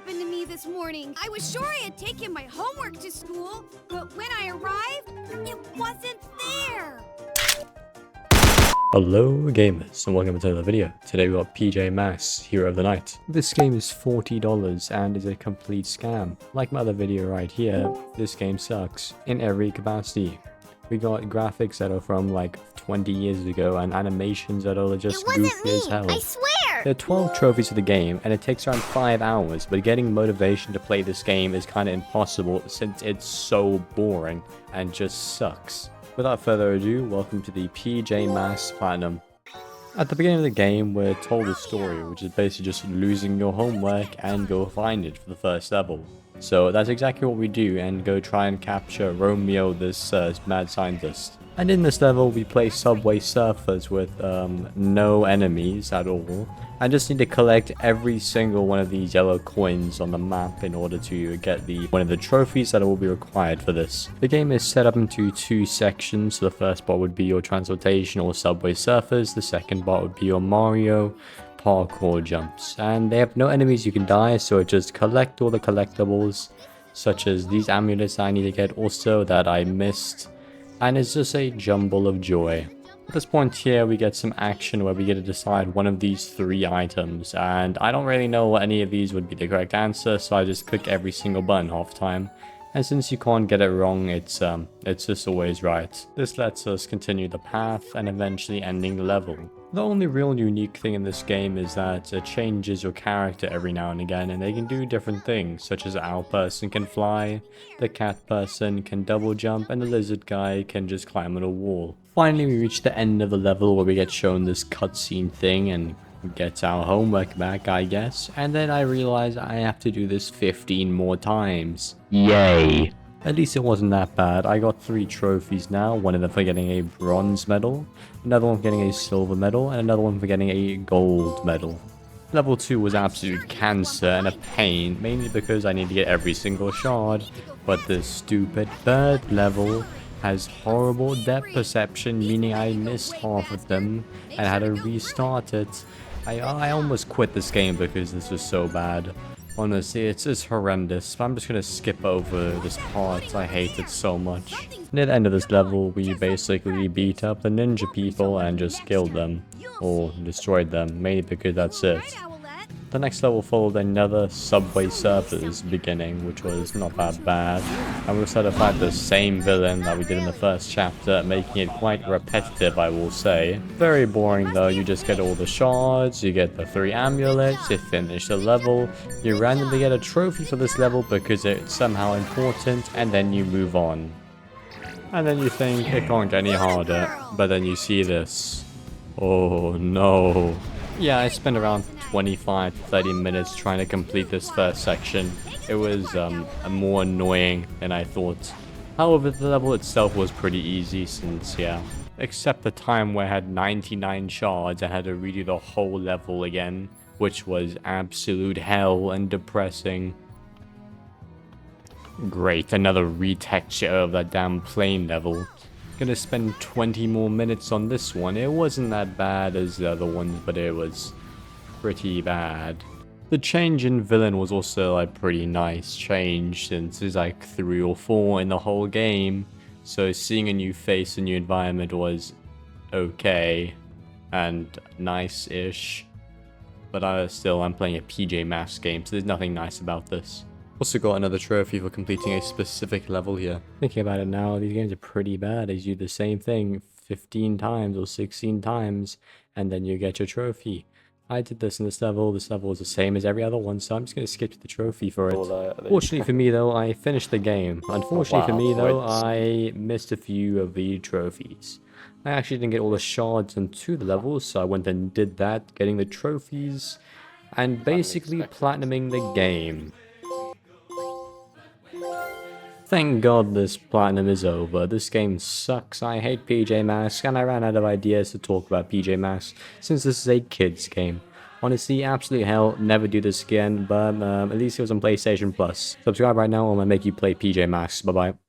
happened to me this morning. I was sure I had taken my homework to school, but when I arrived, it wasn't there. Hello gamers and welcome to another video. Today we got PJ Masks Hero of the Night. This game is $40 and is a complete scam. Like my other video right here, this game sucks in every capacity. We got graphics that are from like 20 years ago and animations that are just goofy as hell. I swear! There are 12 trophies for the game and it takes around 5 hours, but getting motivation to play this game is kind of impossible since it's so boring and just sucks. Without further ado, welcome to the PJ Masks Platinum. At the beginning of the game, we're told a story, which is basically just losing your homework and go find it for the first level. So that's exactly what we do and go try and capture Romeo, this mad scientist. And in this level, we play Subway Surfers with no enemies at all. I just need to collect every single one of these yellow coins on the map in order to get one of the trophies that will be required for this. The game is set up into 2 sections. So the first part would be your transportation or Subway Surfers. The second part would be your Mario parkour jumps. And they have no enemies you can die, so just collect all the collectibles, such as these amulets I need to get also that I missed. And it's just a jumble of joy. At this point here, we get some action where we get to decide one of these 3 items, and I don't really know what any of these would be the correct answer, so I just click every single button half time. And since you can't get it wrong, it's just always right. This lets us continue the path and eventually ending the level. The only real unique thing in this game is that it changes your character every now and again, and they can do different things, such as the owl person can fly, the cat person can double jump, and the lizard guy can just climb on a wall. Finally, we reach the end of the level where we get shown this cutscene thing and get our homework back, I guess, and then I realize I have to do this 15 more times. Yay! At least it wasn't that bad. I got 3 trophies now, one of them for getting a bronze medal, another one for getting a silver medal, and another one for getting a gold medal. Level 2 was absolute cancer and a pain, mainly because I need to get every single shard, but this stupid third level has horrible depth perception, meaning I missed half of them and had to restart it. I almost quit this game because this was so bad. Honestly, it's just horrendous. I'm just gonna skip over this part. I hate it so much. Near the end of this level, we basically beat up the ninja people and just killed them. Or destroyed them, mainly because that's it. The next level followed another Subway Surfers beginning, which was not that bad. And we also had to fight the same villain that we did in the first chapter, making it quite repetitive, I will say. Very boring though, you just get all the shards, you get the 3 amulets, you finish the level, you randomly get a trophy for this level because it's somehow important, and then you move on. And then you think it can't get any harder, but then you see this. Oh no. Yeah, I spent around 25 to 30 minutes trying to complete this first section. It was more annoying than I thought. However, the level itself was pretty easy since, yeah. Except the time where I had 99 shards, I had to redo the whole level again, which was absolute hell and depressing. Great, another retexture of that damn plane level. Gonna spend 20 more minutes on this one. It wasn't that bad as the other ones, but it was pretty bad. The change in villain was also a pretty nice change since there's like 3 or 4 in the whole game. So seeing a new face, a new environment was okay and nice-ish. But I'm playing a PJ Masks game, so there's nothing nice about this. Also got another trophy for completing a specific level here. Thinking about it now, these games are pretty bad. They do the same thing 15 times or 16 times, and then you get your trophy. I did this in this level is the same as every other one, so I'm just going to skip to the trophy for it. Fortunately for me though, I finished the game. Unfortunately for me though, I missed a few of the trophies. I actually didn't get all the shards on 2 of the levels, so I went and did that, getting the trophies, and basically platinuming the game. Thank God this platinum is over. This game sucks. I hate PJ Masks, and I ran out of ideas to talk about PJ Masks since this is a kids game. Honestly, absolute hell, never do this again, but at least it was on PlayStation Plus. Subscribe right now, or I'm gonna make you play PJ Masks. Bye bye.